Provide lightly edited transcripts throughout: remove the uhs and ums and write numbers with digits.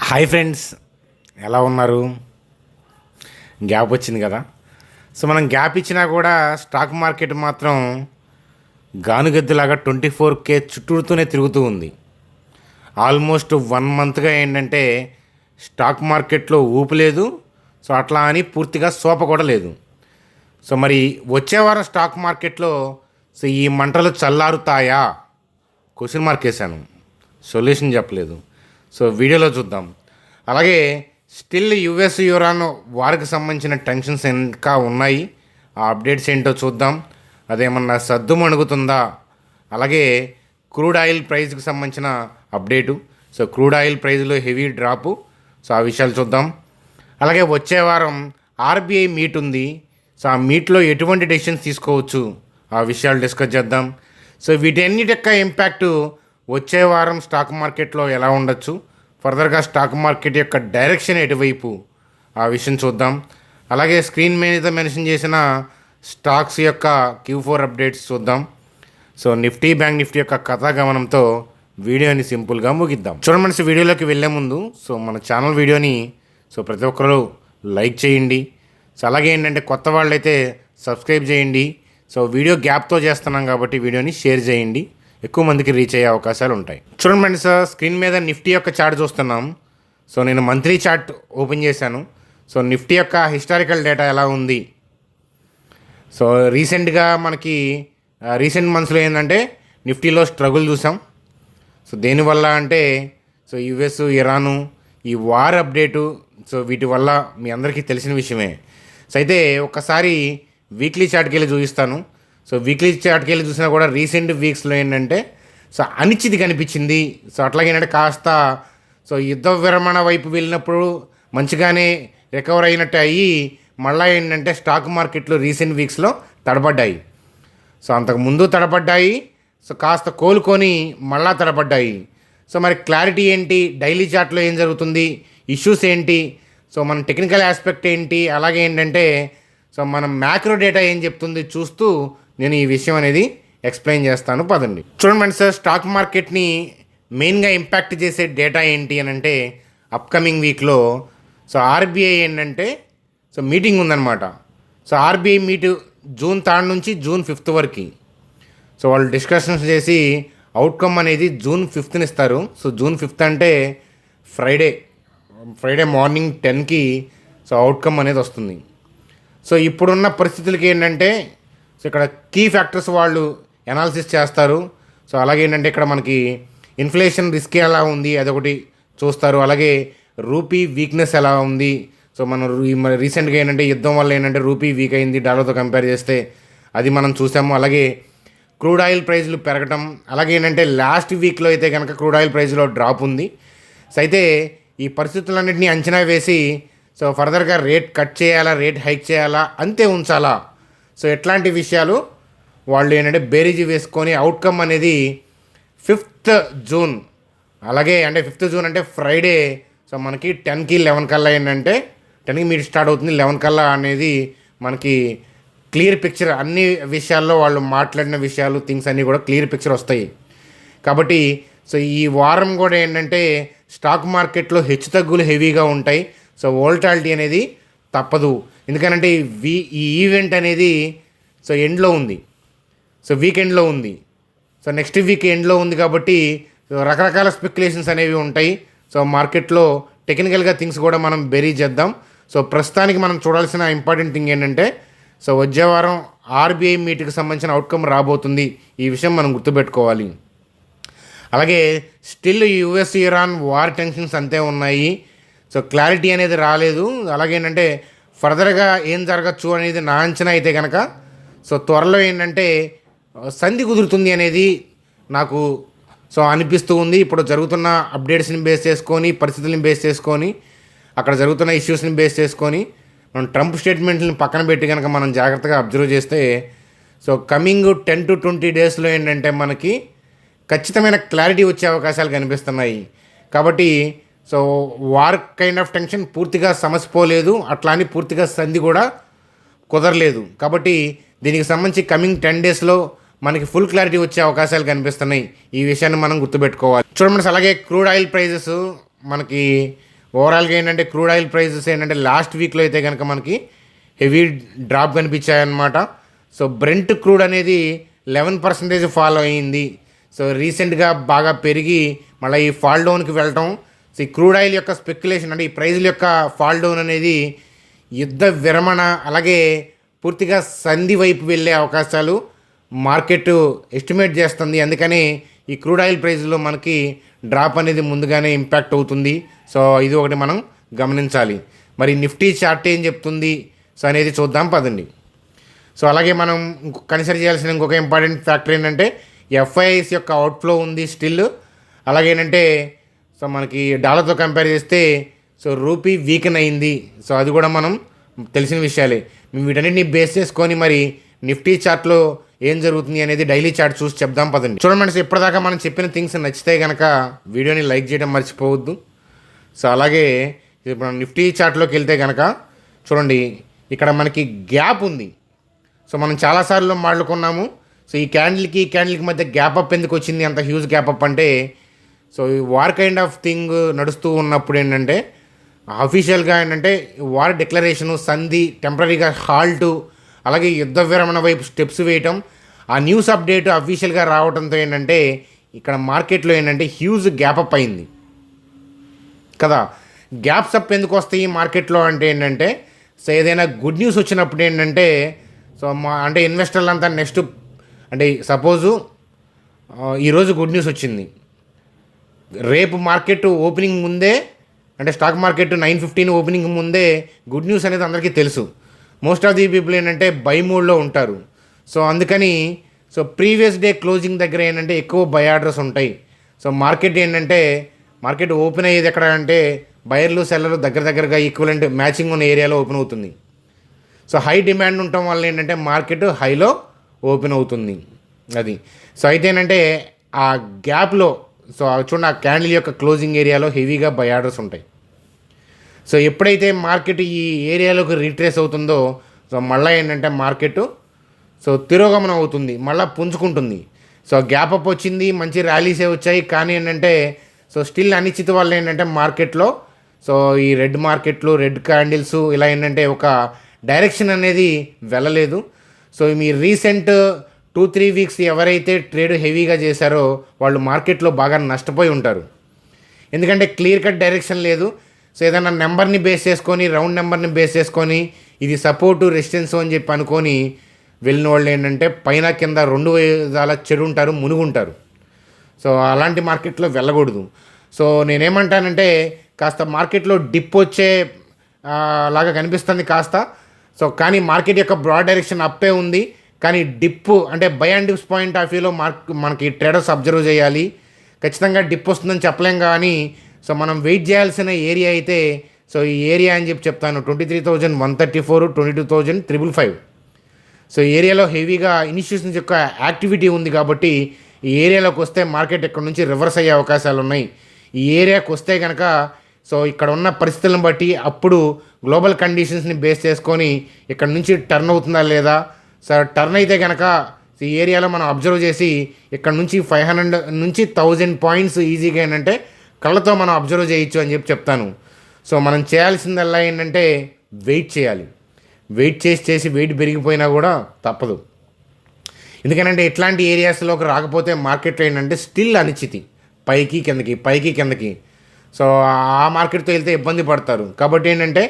Hi friends, ఎలా ఉన్నారు? Gap వచ్చింది కదా. సో మనం గ్యాప్ ఇచ్చినా కూడా స్టాక్ మార్కెట్ మాత్రం గానుగెద్దులాగా 24K చుట్టూతూనే తిరుగుతూ ఉంది. ఆల్మోస్ట్ 1 మంత్గా ఏంటంటే స్టాక్ మార్కెట్లో ఊపు లేదు. సో అట్లా అని పూర్తిగా సోప కూడా లేదు. సో మరి వచ్చే వారం స్టాక్ మార్కెట్లో సో ఈ మంటలు చల్లారుతాయా? క్వశ్చన్ మార్క్ వేసాను, సొల్యూషన్ చెప్పలేదు. సో వీడియోలో చూద్దాం. అలాగే స్టిల్ యుఎస్ ఇరాన్ వారికి సంబంధించిన టెన్షన్స్ ఇంకా ఉన్నాయి. ఆ అప్డేట్స్ ఏంటో చూద్దాం. అదేమన్నా సద్దుమణుగుతుందా? అలాగే క్రూడ్ ఆయిల్ ప్రైస్కి సంబంధించిన అప్డేటు. సో క్రూడ్ ఆయిల్ ప్రైస్లో హెవీ డ్రాపు. సో ఆ విషయాలు చూద్దాం. అలాగే వచ్చే వారం ఆర్బీఐ మీట్ ఉంది. సో ఆ మీట్లో ఎటువంటి డెసిషన్స్ తీసుకోవచ్చు, ఆ విషయాలు డిస్కస్ చేద్దాం. సో వీటన్నిటి యొక్క ఇంపాక్టు వచ్చే వారం స్టాక్ మార్కెట్లో ఎలా ఉండొచ్చు, ఫర్దర్గా స్టాక్ మార్కెట్ యొక్క డైరెక్షన్ ఎటువైపు, ఆ విషయం చూద్దాం. అలాగే స్క్రీన్ మీద మెన్షన్ చేసిన స్టాక్స్ యొక్క Q4 అప్డేట్స్ చూద్దాం. సో నిఫ్టీ, బ్యాంక్ నిఫ్టీ యొక్క కథాగమనంతో వీడియోని సింపుల్గా ముగిద్దాం. చూడండి మనసు, వీడియోలోకి వెళ్ళే ముందు సో మన ఛానల్ వీడియోని సో ప్రతి ఒక్కరు లైక్ చేయండి. సో అలాగే ఏంటంటే కొత్త వాళ్ళైతే సబ్స్క్రైబ్ చేయండి. సో వీడియో గ్యాప్తో చేస్తున్నాం కాబట్టి వీడియోని షేర్ చేయండి, ఎక్కువ మందికి రీచ్ అయ్యే అవకాశాలు ఉంటాయి. చూడండి ఫ్రెండ్స్, స్క్రీన్ మీద నిఫ్టీ యొక్క చార్ట్ చూస్తున్నాం. సో నేను మంత్లీ చార్ట్ ఓపెన్ చేశాను. సో నిఫ్టీ యొక్క హిస్టారికల్ డేటా ఎలా ఉంది? సో రీసెంట్గా మనకి రీసెంట్ మంత్స్లో ఏంటంటే నిఫ్టీలో స్ట్రగుల్ చూసాం. సో దేనివల్ల అంటే సో యుఎస్ ఇరాను ఈ వార్ అప్డేటు, సో వీటి వల్ల మీ అందరికీ తెలిసిన విషయమే. సో అయితే ఒక్కసారి వీక్లీ చార్ట్కి వెళ్ళి చూపిస్తాను. సో వీక్లీ చార్ట్కి వెళ్ళి చూసినా కూడా రీసెంట్ వీక్స్లో ఏంటంటే సో అనిశ్చితి కనిపించింది. సో అట్లాగే ఏంటంటే కాస్త సో యుద్ధ విరమణ వైపు వెళ్ళినప్పుడు మంచిగానే రికవర్ అయినట్టు అయ్యి మళ్ళీ ఏంటంటే స్టాక్ మార్కెట్లు రీసెంట్ వీక్స్లో తడబడ్డాయి. సో అంతకుముందు తడబడ్డాయి, సో కాస్త కోలుకొని మళ్ళా తడబడ్డాయి. సో మరి క్లారిటీ ఏంటి, డైలీ చార్ట్లో ఏం జరుగుతుంది, ఇష్యూస్ ఏంటి, సో మన టెక్నికల్ ఆస్పెక్ట్ ఏంటి, అలాగే ఏంటంటే సో మనం మ్యాక్రో డేటా ఏం చెప్తుంది చూస్తూ నేను ఈ విషయం అనేది ఎక్స్ప్లెయిన్ చేస్తాను. పదండి. చూడండి ఫ్రెండ్స్, సార్ స్టాక్ మార్కెట్ని మెయిన్గా ఇంపాక్ట్ చేసే డేటా ఏంటి అని అంటే అప్కమింగ్ వీక్లో సో ఆర్బీఐ ఏంటంటే సో మీటింగ్ ఉందన్నమాట. సో ఆర్బీఐ మీటు June 3 నుంచి June 5 వరకు. సో వాళ్ళు డిస్కషన్స్ చేసి అవుట్కమ్ అనేది June 5 ఇస్తారు. సో June 5 అంటే ఫ్రైడే మార్నింగ్ 10కి సో అవుట్కమ్ అనేది వస్తుంది. సో ఇప్పుడున్న పరిస్థితులకి ఏంటంటే సో ఇక్కడ కీ ఫ్యాక్టర్స్ వాళ్ళు ఎనాలిసిస్ చేస్తారు. సో అలాగే ఏంటంటే ఇక్కడ మనకి ఇన్ఫ్లేషన్ రిస్క్ ఎలా ఉంది అదొకటి చూస్తారు. అలాగే రూపీ వీక్నెస్ ఎలా ఉంది. సో మనం రీసెంట్గా ఏంటంటే యుద్ధం వల్ల ఏంటంటే రూపీ వీక్ అయింది డాలర్తో కంపేర్ చేస్తే, అది మనం చూసాము. అలాగే క్రూడ్ ఆయిల్ ప్రైస్లు పెరగటం, అలాగే ఏంటంటే లాస్ట్ వీక్లో అయితే కనుక క్రూడ్ ఆయిల్ ప్రైస్లో డ్రాప్ ఉంది. సో అయితే ఈ పరిస్థితులన్నింటినీ అంచనా వేసి సో ఫర్దర్గా రేట్ కట్ చేయాలా, రేట్ హైక్ చేయాలా, అంతే ఉంచాలా, సో ఎట్లాంటి విషయాలు వాళ్ళు ఏంటంటే బేరీజీ వేసుకొని అవుట్కమ్ అనేది 5th జూన్, అలాగే అంటే 5th జూన్ అంటే ఫ్రైడే. సో మనకి 10కి 11 కల్లా ఏంటంటే 10కి మీట్ స్టార్ట్ అవుతుంది, 11 కల్లా అనేది మనకి క్లియర్ పిక్చర్, అన్ని విషయాల్లో వాళ్ళు మాట్లాడిన విషయాలు థింగ్స్ అన్నీ కూడా క్లియర్ పిక్చర్ వస్తాయి. కాబట్టి సో ఈ వారం కూడా ఏంటంటే స్టాక్ మార్కెట్లో హెచ్చుతగ్గులు హెవీగా ఉంటాయి. సో వోల్టాలిటీ అనేది తప్పదు. ఎందుకంటే ఈ ఈవెంట్ అనేది సో ఎండ్లో ఉంది, సో వీకెండ్లో ఉంది, సో నెక్స్ట్ వీక్ ఎండ్లో ఉంది. కాబట్టి రకరకాల స్పెక్యులేషన్స్ అనేవి ఉంటాయి. సో మార్కెట్లో టెక్నికల్గా థింగ్స్ కూడా మనం బెరీ చేద్దాం. సో ప్రస్తుతానికి మనం చూడాల్సిన ఇంపార్టెంట్ థింగ్ ఏంటంటే సో వచ్చే వారం ఆర్బీఐ మీట్కి సంబంధించిన అవుట్కమ్ రాబోతుంది. ఈ విషయం మనం గుర్తుపెట్టుకోవాలి. అలాగే still US Iran war tensions అంతే ఉన్నాయి. సో క్లారిటీ అనేది రాలేదు. అలాగే ఏంటంటే ఫర్దర్గా ఏం జరగచ్చు అనేది నా అంచనా అయితే కనుక సో త్వరలో ఏంటంటే సంధి కుదురుతుంది అనేది నాకు సో అనిపిస్తూ ఉంది. ఇప్పుడు జరుగుతున్న అప్డేట్స్ని బేస్ చేసుకొని, పరిస్థితులను బేస్ చేసుకొని, అక్కడ జరుగుతున్న ఇష్యూస్ని బేస్ చేసుకొని మనం ట్రంప్ స్టేట్మెంట్ని పక్కన పెట్టి కనుక మనం జాగ్రత్తగా అబ్జర్వ్ చేస్తే సో కమింగ్ 10 to 20 డేస్లో ఏంటంటే మనకి ఖచ్చితమైన క్లారిటీ వచ్చే అవకాశాలు కనిపిస్తున్నాయి. కాబట్టి so war kind of tension పూర్తిగా సమసిపోలేదు, అట్లా అని పూర్తిగా సంధి కూడా కుదరలేదు. కాబట్టి దీనికి సంబంధించి కమింగ్ 10 డేస్లో మనకి ఫుల్ క్లారిటీ వచ్చే అవకాశాలు కనిపిస్తున్నాయి. ఈ విషయాన్ని మనం గుర్తుపెట్టుకోవాలి. చూడండి, అలాగే క్రూడ్ ఆయిల్ ప్రైజెస్ మనకి ఓవరాల్గా ఏంటంటే క్రూడ్ ఆయిల్ ప్రైసెస్ ఏంటంటే లాస్ట్ వీక్లో అయితే కనుక మనకి హెవీ డ్రాప్ కనిపించాయన్నమాట. సో బ్రెంట్ క్రూడ్ అనేది 11% ఫాల్ అయ్యింది. సో రీసెంట్గా బాగా పెరిగి మళ్ళీ ఈ ఫాల్ డౌన్కి వెళ్ళటం. సో ఈ క్రూడ్ ఆయిల్ యొక్క స్పెక్యులేషన్ అంటే ఈ ప్రైజుల యొక్క ఫాల్ డౌన్ అనేది యుద్ధ విరమణ అలాగే పూర్తిగా సంధి వైపు వెళ్ళే అవకాశాలు మార్కెట్ ఎస్టిమేట్ చేస్తుంది. అందుకని ఈ క్రూడ్ ఆయిల్ ప్రైస్లో మనకి డ్రాప్ అనేది ముందుగానే ఇంపాక్ట్ అవుతుంది. సో ఇది ఒకటి మనం గమనించాలి. మరి నిఫ్టీ చార్ట్ ఏం చెప్తుంది సో అనేది చూద్దాం పదండి. సో అలాగే మనం కన్సిడర్ చేయాల్సిన ఇంకొక ఇంపార్టెంట్ ఫ్యాక్టర్ ఏంటంటే ఎఫ్ఐఐస్ యొక్క అవుట్ఫ్లో ఉంది స్టిల్. అలాగే ఏంటంటే సో మనకి డాలర్తో కంపేర్ చేస్తే సో రూపీ వీకెన్ అయింది. సో అది కూడా మనం తెలిసిన విషయాలే. మేము వీటన్నిటిని బేస్ చేసుకొని మరి నిఫ్టీ చార్ట్లో ఏం జరుగుతుంది అనేది డైలీ చార్ట్ చూసి చెప్దాం పదండి. చూడండి మనసు ఇప్పటిదాకా మనం చెప్పిన థింగ్స్ నచ్చితే కనుక వీడియోని లైక్ చేయడం మర్చిపోవద్దు. సో అలాగే ఇప్పుడు మనం నిఫ్టీ చార్ట్లోకి వెళ్తే కనుక చూడండి ఇక్కడ మనకి గ్యాప్ ఉంది. సో మనం చాలాసార్లు మాట్లాడుకున్నాము. సో ఈ క్యాండిల్కి మధ్య గ్యాప్ అప్ ఎందుకు వచ్చింది, అంత హ్యూజ్ గ్యాప్ అప్ అంటే సో ఈ వార్ కైండ్ ఆఫ్ థింగ్ నడుస్తూ ఉన్నప్పుడు ఏంటంటే అఫీషియల్గా ఏంటంటే వార్ డిక్లరేషను, సంధి, టెంపరీగా హాల్టు, అలాగే యుద్ధ విరమణ వైపు స్టెప్స్ వేయటం, ఆ న్యూస్ అప్డేట్ అఫీషియల్గా రావడంతో ఏంటంటే ఇక్కడ మార్కెట్లో ఏంటంటే హ్యూజ్ గ్యాప్ అప్ అయింది కదా. గ్యాప్స్ అప్ ఎందుకు వస్తాయి మార్కెట్లో అంటే ఏంటంటే సో ఏదైనా గుడ్ న్యూస్ వచ్చినప్పుడు ఏంటంటే సో అంటే ఇన్వెస్టర్లు అంతా నెక్స్ట్ అంటే సపోజు ఈరోజు గుడ్ న్యూస్ వచ్చింది, రేపు మార్కెట్ ఓపెనింగ్ ముందే అంటే స్టాక్ మార్కెట్ 9:15 ఓపెనింగ్ ముందే గుడ్ న్యూస్ అనేది అందరికీ తెలుసు. మోస్ట్ ఆఫ్ ది పీపుల్ ఏంటంటే బై మోడ్లో ఉంటారు. సో అందుకని సో ప్రీవియస్ డే క్లోజింగ్ దగ్గర ఏంటంటే ఎక్కువ బై ఆర్డర్స్ ఉంటాయి. సో మార్కెట్ ఏంటంటే మార్కెట్ ఓపెన్ అయ్యేది ఎక్కడ అంటే బయర్లు సెల్లర్లు దగ్గరగా ఈక్వలెంట్ మ్యాచింగ్ ఉన్న ఏరియాలో ఓపెన్ అవుతుంది. సో హై డిమాండ్ ఉండటం వల్ల ఏంటంటే మార్కెట్ హైలో ఓపెన్ అవుతుంది అది. సో అయితే ఏంటంటే ఆ గ్యాప్లో సో చూడండి ఆ క్యాండిల్ యొక్క క్లోజింగ్ ఏరియాలో హెవీగా బై ఆర్డర్స్ ఉంటాయి. సో ఎప్పుడైతే మార్కెట్ ఈ ఏరియాలోకి రీట్రేస్ అవుతుందో సో మళ్ళీ ఏంటంటే మార్కెట్ సో తిరోగమనం అవుతుంది, మళ్ళీ పుంజుకుంటుంది. సో గ్యాప్ అప్ వచ్చింది, మంచి ర్యాలీసే వచ్చాయి, కానీ ఏంటంటే సో స్టిల్ అనిశ్చిత వల్ల ఏంటంటే మార్కెట్లో సో ఈ రెడ్ మార్కెట్లు, రెడ్ క్యాండిల్స్ ఇలా ఏంటంటే ఒక డైరెక్షన్ అనేది వెళ్ళలేదు. సో మీ రీసెంట్ 2-3 వీక్స్ ఎవరైతే ట్రేడ్ హెవీగా చేశారో వాళ్ళు మార్కెట్లో బాగా నష్టపోయి ఉంటారు. ఎందుకంటే క్లియర్ కట్ డైరెక్షన్ లేదు. సో ఏదైనా నెంబర్ని బేస్ చేసుకొని, రౌండ్ నెంబర్ని బేస్ చేసుకొని ఇది సపోర్టు రెసిస్టెన్స్ అని చెప్పి అనుకొని వెళ్ళిన వాళ్ళు ఏంటంటే పైన కింద 2 విధాల చెడు ఉంటారు, మునుగుంటారు. సో అలాంటి మార్కెట్లో వెళ్ళకూడదు. సో నేనేమంటానంటే కాస్త మార్కెట్లో డిప్ వచ్చే లాగా కనిపిస్తుంది కాస్త. సో కానీ మార్కెట్ యొక్క బ్రాడ్ డైరెక్షన్ అప్పే ఉంది, కానీ డిప్ అంటే by and dips point of వ్యూలో మనకి ట్రేడర్స్ అబ్జర్వ్ చేయాలి. ఖచ్చితంగా డిప్ వస్తుందని చెప్పలేం, కానీ సో మనం వెయిట్ చేయాల్సిన ఏరియా అయితే సో ఈ ఏరియా అని చెప్పి చెప్తాను 23,134, 22,555. సో ఏరియాలో హెవీగా ఇన్స్టిట్యూషన్స్ యొక్క యాక్టివిటీ ఉంది కాబట్టి ఈ ఏరియాలోకి వస్తే మార్కెట్ ఇక్కడ నుంచి రివర్స్ అయ్యే అవకాశాలు ఉన్నాయి. ఈ ఏరియాకి వస్తే కనుక సో ఇక్కడ ఉన్న పరిస్థితులను బట్టి అప్పుడు గ్లోబల్ కండిషన్స్ని బేస్ చేసుకొని ఇక్కడ నుంచి టర్న్ అవుతుందా లేదా. సో టర్న్ అయితే కనుక ఈ ఏరియాలో మనం అబ్జర్వ్ చేసి ఇక్కడ నుంచి 500 నుంచి 1000 పాయింట్స్ ఈజీగా ఏంటంటే కళ్ళతో మనం అబ్జర్వ్ చేయొచ్చు అని చెప్పి చెప్తాను. సో మనం చేయాల్సిందల్లా ఏంటంటే వెయిట్ చేయాలి. వెయిట్ చేసి వెయిట్ పెరిగిపోయినా కూడా తప్పదు. ఎందుకంటే ఇట్లాంటి ఏరియాస్లోకి రాకపోతే మార్కెట్లో ఏంటంటే స్టిల్ అనిశ్చితి, పైకి కిందకి. సో ఆ మార్కెట్తో వెళ్తే ఇబ్బంది పడతారు. కాబట్టి ఏంటంటే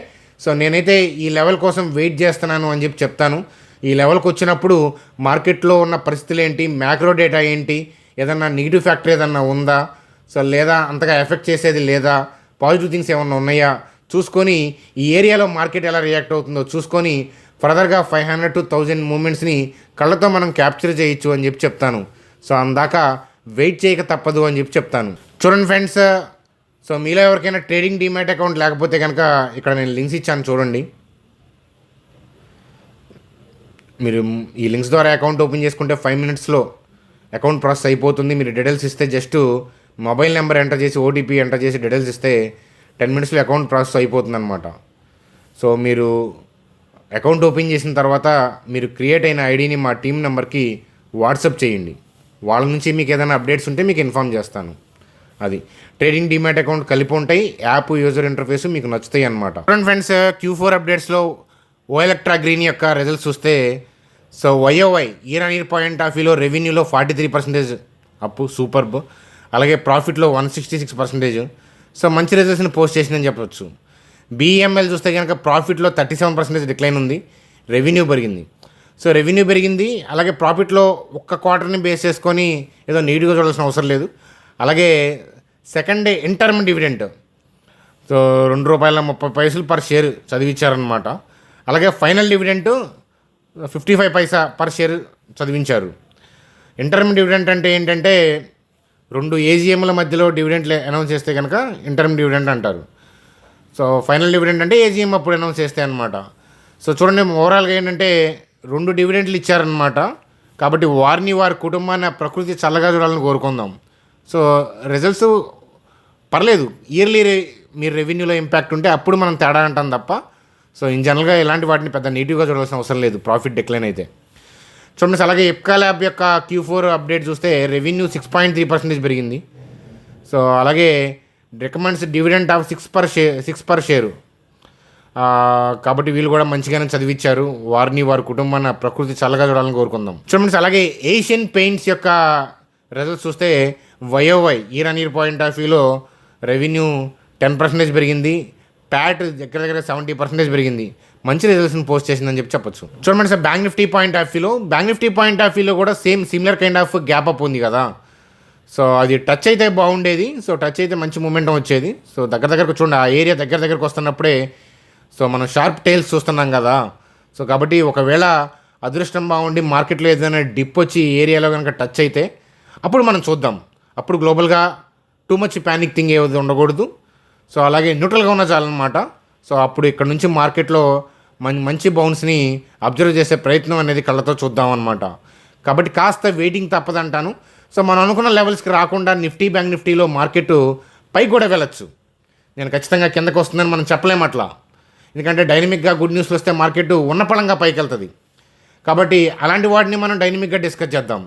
సో నేనైతే ఈ లెవెల్ కోసం వెయిట్ చేస్తున్నాను అని చెప్పి చెప్తాను. ఈ లెవెల్కి వచ్చినప్పుడు మార్కెట్లో ఉన్న పరిస్థితులు ఏంటి, మ్యాక్రో డేటా ఏంటి, ఏదన్నా నెగిటివ్ ఫ్యాక్టర్ ఏదన్నా ఉందా, సో లేదా అంతగా ఎఫెక్ట్ చేసేది లేదా, పాజిటివ్ థింగ్స్ ఏమన్నా ఉన్నాయా చూసుకొని ఈ ఏరియాలో మార్కెట్ ఎలా రియాక్ట్ అవుతుందో చూసుకొని ఫర్దర్గా 500 to 1000 మూమెంట్స్ని కళ్ళతో మనం క్యాప్చర్ చేయొచ్చు అని చెప్పి చెప్తాను. సో అందాక వెయిట్ చేయక తప్పదు అని చెప్పి చెప్తాను. చూడండి ఫ్రెండ్స్, సో మీలో ఎవరికైనా ట్రేడింగ్ డీమ్యాట్ అకౌంట్ లేకపోతే కనుక ఇక్కడ నేను లింక్స్ ఇచ్చాను చూడండి. మీరు ఈ లింక్స్ ద్వారా అకౌంట్ ఓపెన్ చేసుకుంటే 5 minutesలో అకౌంట్ ప్రాసెస్ అయిపోతుంది. మీరు డీటెయిల్స్ ఇస్తే జస్ట్ మొబైల్ నెంబర్ ఎంటర్ చేసి ఓటీపీ ఎంటర్ చేసి డీటెయిల్స్ ఇస్తే 10 minutesలో అకౌంట్ ప్రాసెస్ అయిపోతుంది అనమాట. సో మీరు అకౌంట్ ఓపెన్ చేసిన తర్వాత మీరు క్రియేట్ అయిన ఐడిని మా టీం నెంబర్కి వాట్సాప్ చేయండి. వాళ్ళ నుంచి మీకు ఏదైనా అప్డేట్స్ ఉంటే మీకు ఇన్ఫామ్ చేస్తాను. అది ట్రేడింగ్ డిమాట్ అకౌంట్ కలిపి ఉంటాయి, యాప్ యూజర్ ఇంటర్ఫేస్ మీకు నచ్చుతాయి అనమాట. చూడండి ఫ్రెండ్స్, Q4 అప్డేట్స్లో ఓఎలక్ట్రా గ్రీన్ యొక్క రిజల్ట్స్ చూస్తే so YOY year on year point of వ్యూలో రెవెన్యూలో 43% అప్పు, సూపర్బ్. అలాగే ప్రాఫిట్లో 166%. సో మంచి రిజల్ట్స్ని పోస్ట్ చేసిందని చెప్పవచ్చు. BEML చూస్తే కనుక ప్రాఫిట్లో 37% డిక్లైన్ ఉంది, రెవెన్యూ పెరిగింది. సో రెవెన్యూ పెరిగింది, అలాగే ప్రాఫిట్లో ఒక్క క్వార్టర్ని బేస్ చేసుకొని ఏదో నీట్గా చూడాల్సిన అవసరం లేదు. అలాగే second day interim dividend so ₹2.30 per share చదివించారనమాట. అలాగే final dividend 55 paisa per share చదివించారు. ఇంటర్మ్ డివిడెంట్ అంటే ఏంటంటే 2 AGMల మధ్యలో డివిడెంట్లు అనౌన్స్ చేస్తే కనుక ఇంటర్మ్ డివిడెంట్ అంటారు. సో ఫైనల్ డివిడెంట్ అంటే AGM అప్పుడు అనౌన్స్ చేస్తే అనమాట. సో చూడండి, ఓవరాల్గా ఏంటంటే 2 డివిడెంట్లు ఇచ్చారనమాట. కాబట్టి వారి కుటుంబాన్ని ప్రకృతి చల్లగా చూడాలని కోరుకుందాం. సో రిజల్ట్స్ పర్లేదు, ఇయర్లీ మీరు రెవెన్యూలో ఇంపాక్ట్ ఉంటే అప్పుడు మనం తేడా అంటాం తప్ప సో ఇన్ జనరల్గా ఇలాంటి వాటిని పెద్ద నెగిటివ్గా చూడాల్సిన అవసరం లేదు ప్రాఫిట్ డిక్లైన్ అయితే. చూడండి, అలాగే ఎప్కా ల్యాబ్ యొక్క Q4 అప్డేట్ చూస్తే రెవెన్యూ 6.3% పెరిగింది. సో అలాగే recommends dividend of 6 per share. కాబట్టి వీళ్ళు కూడా మంచిగానే చదివించారు. వారి కుటుంబాన్ని ప్రకృతి చల్లగా చూడాలని కోరుకుందాం. చూడండి, అలాగే ఏషియన్ పెయింట్స్ యొక్క రిజల్ట్స్ చూస్తే YOY year on year point of వ్యూలో రెవెన్యూ 10% పెరిగింది, ప్యాట్ దగ్గర 70% పెరిగింది. మంచి రిజల్ట్స్ని పోస్ట్ చేసిందని చెప్పొచ్చు. చూడండి sir, bank Nifty point of వ్యూలో కూడా similar kind of gap up ఉంది కదా. సో అది టచ్ అయితే బాగుండేది. సో టచ్ అయితే మంచి మూమెంటం వచ్చేది. సో దగ్గరకు చూడండి, ఆ ఏరియా దగ్గరకు వస్తున్నప్పుడే సో మనం షార్ప్ టైల్స్ చూస్తున్నాం కదా. సో కాబట్టి ఒకవేళ అదృష్టం బాగుండి మార్కెట్లో ఏదైనా డిప్ వచ్చి ఏరియాలో కనుక టచ్ అయితే అప్పుడు మనం చూద్దాం. అప్పుడు గ్లోబల్గా టూ మచ్ ప్యానిక్ థింగ్ ఏది ఉండకూడదు. సో అలాగే న్యూట్రల్గా ఉన్న చాలన్నమాట. సో అప్పుడు ఇక్కడ నుంచి మార్కెట్లో మంచి బౌన్స్ని అబ్జర్వ్ చేసే ప్రయత్నం అనేది కళ్ళతో చూద్దాం అనమాట. కాబట్టి కాస్త వెయిటింగ్ తప్పదంటాను. సో మనం అనుకున్న లెవెల్స్కి రాకుండా బ్యాంక్ నిఫ్టీలో మార్కెట్ పైకి కూడా వెళ్ళచ్చు. నేను ఖచ్చితంగా కిందకు వస్తుందని మనం చెప్పలేము అట్లా. ఎందుకంటే డైనమిక్గా గుడ్ న్యూస్లు వస్తే మార్కెట్ ఉన్నపళంగా పైకి వెళ్తుంది. కాబట్టి అలాంటి వాటిని మనం డైనమిక్గా డిస్కస్ చేద్దాం.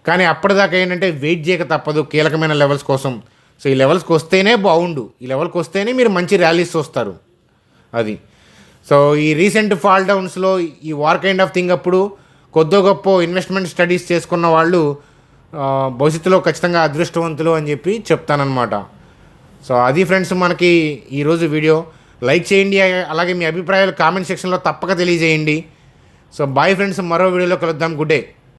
కానీ అప్పటిదాకా ఏంటంటే వెయిట్ చేయక తప్పదు కీలకమైన లెవెల్స్ కోసం. సో ఈ లెవెల్స్కి వస్తేనే బాగుండు, ఈ లెవెల్కి వస్తేనే మీరు మంచి ర్యాలీస్ వస్తారు. అది సో ఈ రీసెంట్ ఫాల్ డౌన్స్లో ఈ వార్ కైండ్ ఆఫ్ థింగ్ అప్పుడు కొద్దో గొప్ప ఇన్వెస్ట్మెంట్ స్టడీస్ చేసుకున్న వాళ్ళు భవిష్యత్తులో ఖచ్చితంగా అదృష్టవంతులు అని చెప్పి చెప్తానన్నమాట. సో అది ఫ్రెండ్స్, మనకి ఈరోజు వీడియో లైక్ చేయండి, అలాగే మీ అభిప్రాయాలు కామెంట్ సెక్షన్లో తప్పక తెలియజేయండి. సో బాయ్ ఫ్రెండ్స్, మరో వీడియోలో కలుద్దాం. Good day.